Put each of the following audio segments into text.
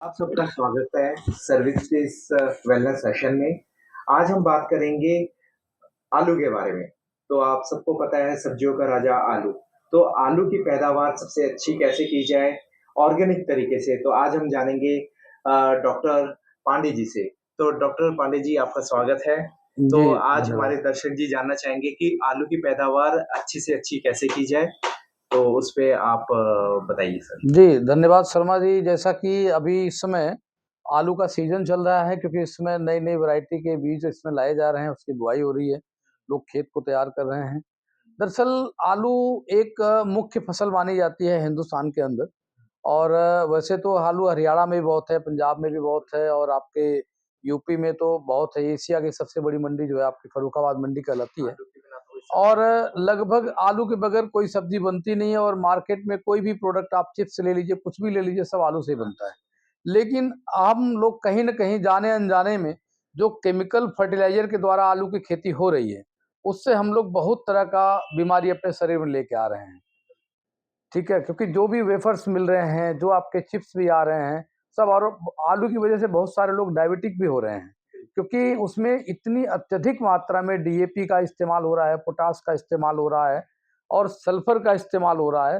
आप सबका स्वागत है सर्विस के इस वेलनेस सेशन में। आज हम बात करेंगे आलू के बारे में। तो आप सबको पता है सब्जियों का राजा आलू। तो आलू की पैदावार सबसे अच्छी कैसे की जाए ऑर्गेनिक तरीके से, तो आज हम जानेंगे डॉक्टर पांडे जी से। तो डॉक्टर पांडे जी, आपका स्वागत है। जी, तो आज हमारे धन्यवाद। दर्शक जी जानना चाहेंगे कि आलू की पैदावार अच्छी से अच्छी कैसे की जाए, तो उस पे आप बताइए सर। जी, धन्यवाद शर्मा जी। जैसा कि अभी इस समय आलू का सीज़न चल रहा है, क्योंकि इस समय नई-नई वैरायटी के बीज इसमें लाए जा रहे हैं, उसकी बुआई हो रही है, लोग खेत को तैयार कर रहे हैं। दरअसल आलू एक मुख्य फसल मानी जाती है हिंदुस्तान के अंदर, और वैसे तो आलू हरियाणा में भी बहुत है, पंजाब में भी बहुत है, और आपके यूपी में तो बहुत है। एशिया की सबसे बड़ी मंडी जो है आपकी फर्रुखाबाद मंडी कहलाती है। आलू के बिना तो और लगभग आलू के बगैर कोई सब्जी बनती नहीं है, और मार्केट में कोई भी प्रोडक्ट आप चिप्स ले लीजिए, कुछ भी ले लीजिए, सब आलू से ही बनता है। लेकिन हम लोग कहीं न कहीं जाने अनजाने में जो केमिकल फर्टिलाइज़र के द्वारा आलू की खेती हो रही है, उससे हम लोग बहुत तरह का बीमारी अपने शरीर में लेके आ रहे हैं। ठीक है? क्योंकि जो भी वेफर्स मिल रहे हैं, जो आपके चिप्स भी आ रहे हैं, सब और आलू की वजह से बहुत सारे लोग डायबिटिक भी हो रहे हैं। क्योंकि उसमें इतनी अत्यधिक मात्रा में डीएपी का इस्तेमाल हो रहा है, पोटाश का इस्तेमाल हो रहा है, और सल्फर का इस्तेमाल हो रहा है।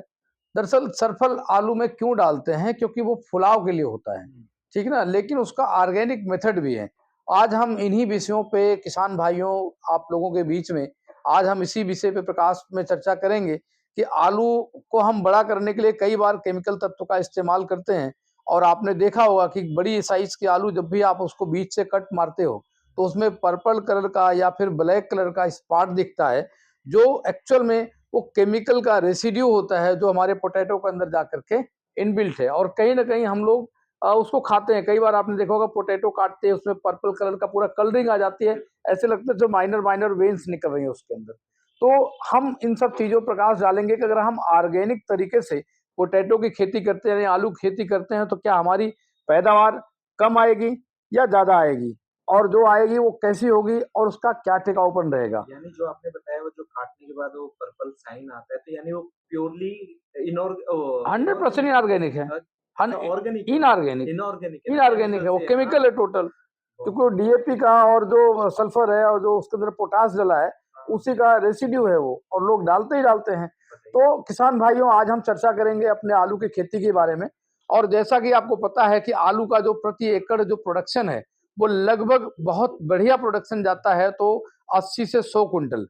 दरअसल सल्फर आलू में क्यों डालते हैं? क्योंकि वो फुलाव के लिए होता है, ठीक है ना? लेकिन उसका ऑर्गेनिक मेथड भी है। आज हम इन्हीं विषयों पे किसान भाइयों, आप लोगों के बीच में आज हम इसी विषय पे प्रकाश में चर्चा करेंगे कि आलू को हम बड़ा करने के लिए कई बार केमिकल तत्व का इस्तेमाल करते हैं। और आपने देखा होगा कि बड़ी साइज के आलू जब भी आप उसको बीच से कट मारते हो, तो उसमें पर्पल कलर का या फिर ब्लैक कलर का स्पॉट दिखता है, जो एक्चुअल में वो केमिकल का रेसिड्यू होता है, जो हमारे पोटैटो के अंदर जाकर के इनबिल्ट है, और कहीं न कहीं हम लोग उसको खाते हैं। कई बार आपने देखा होगा पोटैटो काटते हैं, उसमें पर्पल कलर का पूरा कलरिंग आ जाती है, ऐसे लगता है जो माइनर वेन्स निकल रही हैं उसके अंदर। तो हम इन सब चीज़ों पर प्रकाश डालेंगे कि अगर हम ऑर्गेनिक तरीके से पोटैटो की खेती करते हैं, यानी आलू की खेती करते हैं, तो क्या हमारी पैदावार कम आएगी या ज़्यादा आएगी? और जो आएगी वो कैसी होगी, और उसका क्या टिकाऊपन रहेगा? यानी जो आपने बताया वो जो काटने के बाद वो पर्पल साइन आता है, तो यानी वो प्योरली इनऑर्गेनिक 100% इनऑर्गेनिक है। हन अच्छा ऑर्गेनिक है, इनऑर्गेनिक इनऑर्गेनिक है ना, इनऑर्गेनिक केमिकल है, वो से। हाँ, केमिकल है टोटल। क्योंकि वो डीएपी का और जो सल्फर है और जो उसके अंदर पोटाश डला है, हाँ, उसी का रेसिड्यू है वो, और लोग डालते ही डालते हैं। बताइए। तो किसान भाइयों, आज हम चर्चा करेंगे अपने आलू की खेती के बारे में। और जैसा कि आपको पता है कि आलू का जो प्रति एकड़ जो प्रोडक्शन है, वो लगभग बहुत बढ़िया प्रोडक्शन जाता है, तो 80 से 100 क्विंटल।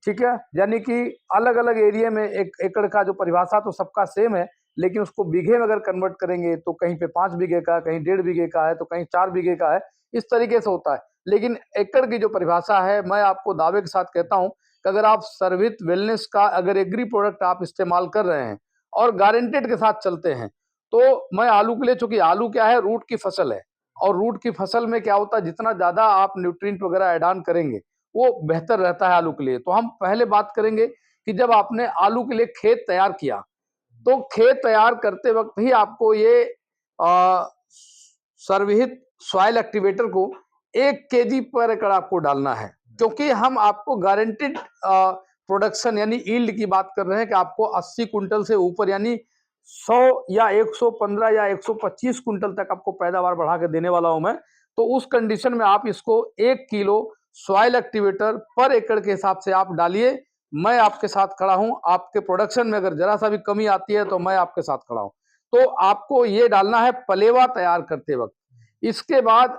ठीक है? यानी कि अलग-अलग एरिया में 1 एकड़ का जो परिभाषा तो सबका सेम है, लेकिन उसको बीघे में अगर कन्वर्ट करेंगे तो कहीं पे 5 बीघे का, कहीं 1.5 बीघे का है, तो कहीं 4 बीघे का है, इस तरीके से होता है। लेकिन एकड़ की जो परिभाषा है, मैं आपको दावे के साथ कहता हूँ कि अगर आप सर्विस वेलनेस का अगर एग्री प्रोडक्ट आप इस्तेमाल कर रहे हैं और गारंटीड के साथ चलते हैं, तो मैं आलू के लिए, चूँकि आलू क्या है, रूट की फसल है, और रूट की फसल में क्या होता है, जितना ज़्यादा आप न्यूट्रिएंट वगैरह ऐड ऑन करेंगे, वो बेहतर रहता है आलू के लिए। तो हम पहले बात करेंगे कि जब आपने आलू के लिए खेत तैयार किया, तो खेत तैयार करते वक़्त ही आपको ये अ, सर्वहित सॉइल एक्टिवेटर को 1 केजी पर एकड़ आपको डालना है। क्योंकि हम आपको गारंटीड प्रोडक्शन यानी यील्ड की बात कर रहे हैं कि आपको 80 क्विंटल से ऊपर, यानी 100 या 115 या 125 क्विंटल तक आपको पैदावार बढ़ा के देने वाला हूँ मैं। तो उस कंडीशन में आप इसको 1 किलो सॉइल एक्टिवेटर पर एकड़ के हिसाब से आप डालिए। मैं आपके साथ खड़ा हूँ, आपके प्रोडक्शन में अगर ज़रा-सा भी कमी आती है, तो मैं आपके साथ खड़ा हूँ। तो आपको ये डालना है पलेवा तैयार करते वक़्त। इसके बाद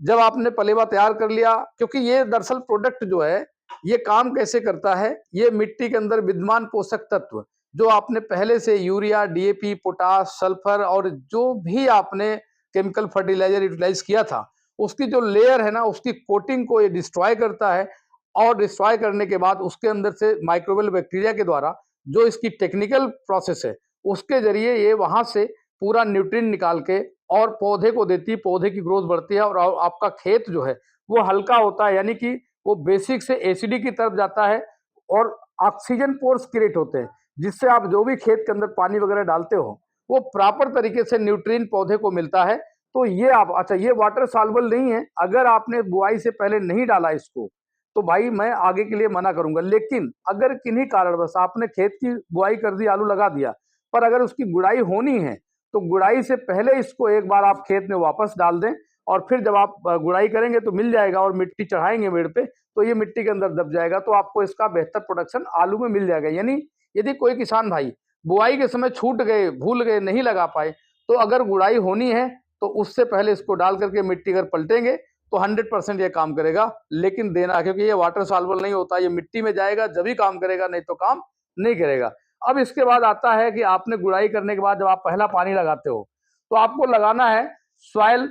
जब आपने पलेवा तैयार कर लिया, क्योंकि ये दरअसल प्रोडक्ट जो है, ये काम कैसे करता है, ये मिट्टी के अंदर विद्यमान पोषक तत्व, जो आपने पहले से यूरिया, डीएपी, पोटाश, सल्फर और जो भी आपने केमिकल फर्टिलाइज़र यूटिलाइज़ किया था, उसकी जो लेयर है ना, उसकी कोटिंग को ये डिस्ट्रॉय करता है। और डिस्ट्रॉय करने के बाद उसके अंदर से माइक्रोबियल बैक्टीरिया के द्वारा, जो इसकी टेक्निकल प्रोसेस है, उसके ज़रिए ये वहाँ से पूरा न्यूट्रिएंट निकाल के और पौधे को देती है, पौधे की ग्रोथ बढ़ती है, और आपका खेत जो है वो हल्का होता है, यानी कि वो बेसिक से एसिडिक की तरफ जाता है, और ऑक्सीजन पोर्स क्रिएट होते हैं, जिससे आप जो भी खेत के अंदर पानी वगैरह डालते हो, वो प्रॉपर तरीके से न्यूट्रिएंट पौधे को मिलता है। तो ये आप, अच्छा, ये वाटर सॉल्युबल नहीं है, अगर आपने बुआई से पहले नहीं डाला इसको, तो भाई मैं आगे के लिए मना करूंगा। लेकिन अगर किन्हीं कारणवश आपने खेत की बुआई कर दी, आलू लगा दिया, पर अगर उसकी गुड़ाई होनी है, तो गुड़ाई से पहले इसको एक बार आप खेत में वापस डाल दें, और फिर जब आप गुड़ाई करेंगे तो मिल जाएगा, और मिट्टी चढ़ाएंगे पेड़ पे तो ये मिट्टी के अंदर दब जाएगा, तो आपको इसका बेहतर प्रोडक्शन आलू में मिल जाएगा। यानी यदि कोई किसान भाई बुआई के समय छूट गए, भूल गए, नहीं लगा पाए, तो अगर गुड़ाई होनी है तो उससे पहले इसको डाल करके मिट्टी अगर पलटेंगे तो 100% ये काम करेगा। लेकिन देना, क्योंकि ये वाटर सॉल्युबल नहीं होता, ये मिट्टी में जाएगा जब ही काम करेगा, नहीं तो काम नहीं करेगा। अब इसके बाद आता है कि आपने गुड़ाई करने के बाद जब आप पहला पानी लगाते हो तो आपको लगाना है सॉइल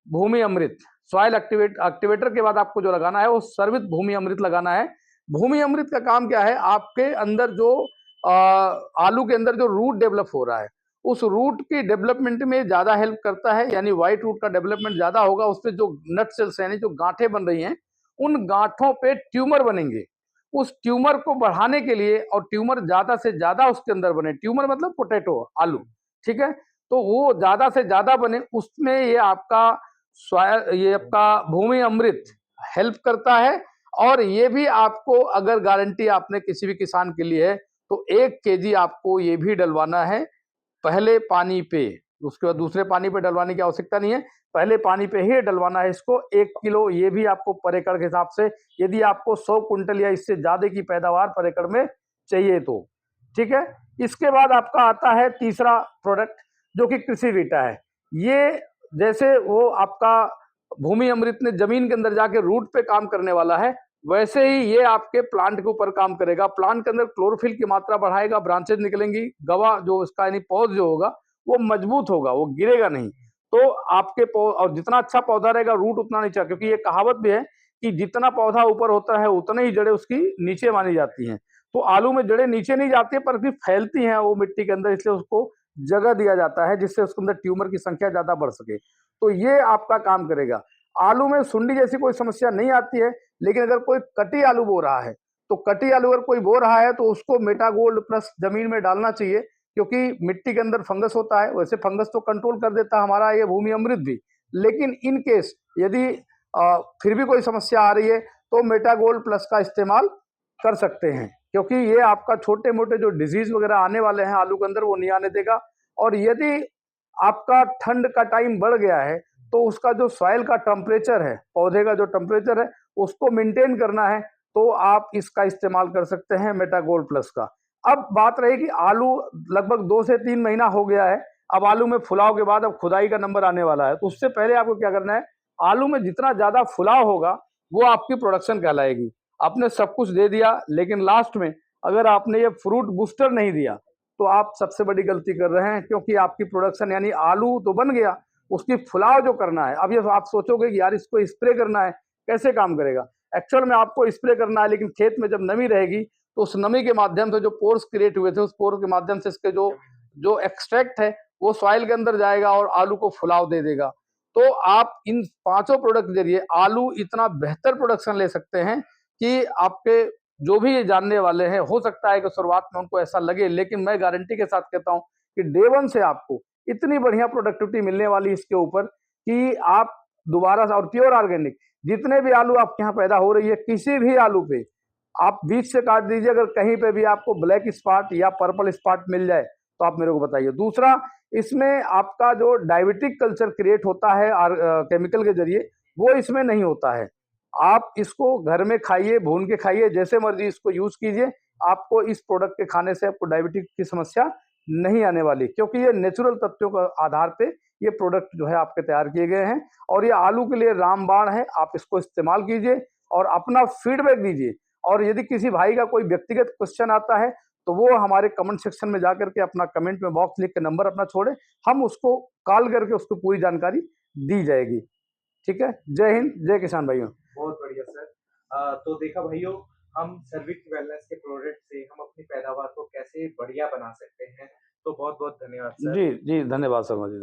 भूमि अमृत। सॉइल एक्टिवेटर के बाद आपको जो लगाना है वो सर्वित भूमि अमृत लगाना है। भूमि अमृत का काम क्या है, आपके अंदर जो आलू के अंदर जो रूट डेवलप हो रहा है उस रूट की डेवलपमेंट में ज्यादा हेल्प करता है। यानी व्हाइट रूट का डेवलपमेंट ज्यादा होगा, उसपे जो नट सेल्स यानी जो गांठें बन रही हैं उन गांठों पे ट्यूमर बनेंगे। उस ट्यूमर को बढ़ाने के लिए, और ट्यूमर ज्यादा से ज्यादा उसके अंदर बने, ट्यूमर मतलब पोटैटो आलू, ठीक है, तो वो ज्यादा से ज्यादा बने, उसमें ये आपका भूमि अमृत हेल्प करता है। और ये भी आपको, अगर गारंटी आपने किसी भी किसान के लिए है, तो 1 केजी आपको ये भी डलवाना है पहले पानी पे। उसके बाद दूसरे पानी पे डलवाने की आवश्यकता नहीं है, पहले पानी पे ही डलवाना है इसको। 1 किलो ये भी आपको पर एकड़ के हिसाब से, यदि आपको 100 कुंटल या इससे ज्यादा की पैदावार पर एकड़ में चाहिए तो, ठीक है। इसके बाद आपका आता है तीसरा प्रोडक्ट जो कि कृषि वीटा है। ये जैसे वो आपका भूमि अमृत ने जमीन के अंदर जाके रूट पे काम करने वाला है, वैसे ही ये आपके प्लांट के ऊपर काम करेगा। प्लांट के अंदर क्लोरोफिल की मात्रा बढ़ाएगा, ब्रांचेज निकलेंगी, गवा जो इसका यानी पौध जो होगा वो मजबूत होगा, वो गिरेगा नहीं। तो आपके और जितना अच्छा पौधा रहेगा रूट उतना नीचे, क्योंकि ये कहावत भी है कि जितना पौधा ऊपर होता है उतने ही जड़ें उसकी नीचे मानी जाती हैं। तो आलू में जड़ें नीचे नहीं जाती है पर भी फैलती हैं वो मिट्टी के अंदर, इसलिए उसको जगह दिया जाता है जिससे उसके अंदर ट्यूमर की संख्या ज्यादा बढ़ सके। तो ये आपका काम करेगा। आलू में सुंडी जैसी कोई समस्या नहीं आती है, लेकिन अगर कोई कटी आलू बो रहा है तो कटी आलू अगर कोई बो रहा है तो उसको मेटागोल्ड प्लस जमीन में डालना चाहिए, क्योंकि मिट्टी के अंदर फंगस होता है। वैसे फंगस तो कंट्रोल कर देता है हमारा ये भूमि अमृत भी, लेकिन इन केस यदि फिर भी कोई समस्या आ रही है तो मेटागोल्ड प्लस का इस्तेमाल कर सकते हैं, क्योंकि ये आपका छोटे मोटे जो डिजीज वगैरह आने वाले हैं आलू के अंदर वो नहीं आने देगा। और यदि आपका ठंड का टाइम बढ़ गया है तो उसका जो सॉइल का टेम्परेचर है, पौधे का जो टेम्परेचर है उसको मेंटेन करना है, तो आप इसका इस्तेमाल कर सकते हैं मेटागोल्ड प्लस का। अब बात रही कि आलू लगभग 2 से 3 महीना हो गया है, अब आलू में फुलाव के बाद अब खुदाई का नंबर आने वाला है, तो उससे पहले आपको क्या करना है, आलू में जितना ज्यादा फुलाव होगा वो आपकी प्रोडक्शन कहलाएगी। आपने सब कुछ दे दिया लेकिन लास्ट में अगर आपने ये फ्रूट बूस्टर नहीं दिया तो आप सबसे बड़ी गलती कर रहे हैं, क्योंकि आपकी प्रोडक्शन यानी आलू तो बन गया, उसकी फुलाव जो करना है, अब ये आप सोचोगे कि यार इसको स्प्रे करना है, कैसे काम करेगा। एक्चुअल में आपको स्प्रे करना है, लेकिन खेत में जब नमी रहेगी तो उस नमी के माध्यम से जो पोर्स क्रिएट हुए थे उस पोर के माध्यम से इसके जो जो एक्सट्रैक्ट है वो सॉइल के अंदर जाएगा और आलू को फुलाव दे देगा। तो आप इन 5 प्रोडक्ट के जरिए आलू इतना बेहतर प्रोडक्शन ले सकते हैं कि आपके जो भी ये जानने वाले हैं, हो सकता है कि शुरुआत में उनको ऐसा लगे, लेकिन मैं गारंटी के साथ कहता हूं कि डे 1 से आपको इतनी बढ़िया प्रोडक्टिविटी मिलने वाली इसके ऊपर कि आप दोबारा से, और प्योर ऑर्गेनिक जितने भी आलू आपके यहाँ पैदा हो रही है, किसी भी आलू पे आप बीच से काट दीजिए, अगर कहीं पे भी आपको ब्लैक स्पॉट या पर्पल स्पॉट मिल जाए तो आप मेरे को बताइए। दूसरा, इसमें आपका जो डायबिटिक कल्चर क्रिएट होता है केमिकल के जरिए, वो इसमें नहीं होता है। आप इसको घर में खाइए, भून के खाइए, जैसे मर्जी इसको यूज कीजिए, आपको इस प्रोडक्ट के खाने से आपको डायबिटीज की समस्या नहीं आने वाली, क्योंकि ये नेचुरल तथ्यों के आधार पे ये प्रोडक्ट जो है आपके तैयार किए गए हैं। और ये आलू के लिए रामबाण है, आप इसको इस्तेमाल कीजिए और अपना फीडबैक दीजिए। और यदि किसी भाई का कोई व्यक्तिगत क्वेश्चन आता है तो वो हमारे कमेंट सेक्शन में जाकर के अपना कमेंट में बॉक्स लिख के नंबर अपना छोड़े, हम उसको कॉल करके उसको पूरी जानकारी दी जाएगी। ठीक है, जय हिंद, जय किसान भाइयों। बहुत बढ़िया सर। तो देखा भाइयों, हम सर्विक्स वेलनेस के प्रोडक्ट से हम अपनी पैदावार को कैसे बढ़िया बना सकते हैं। तो बहुत बहुत धन्यवाद सर। जी जी, धन्यवाद शर्मा जी।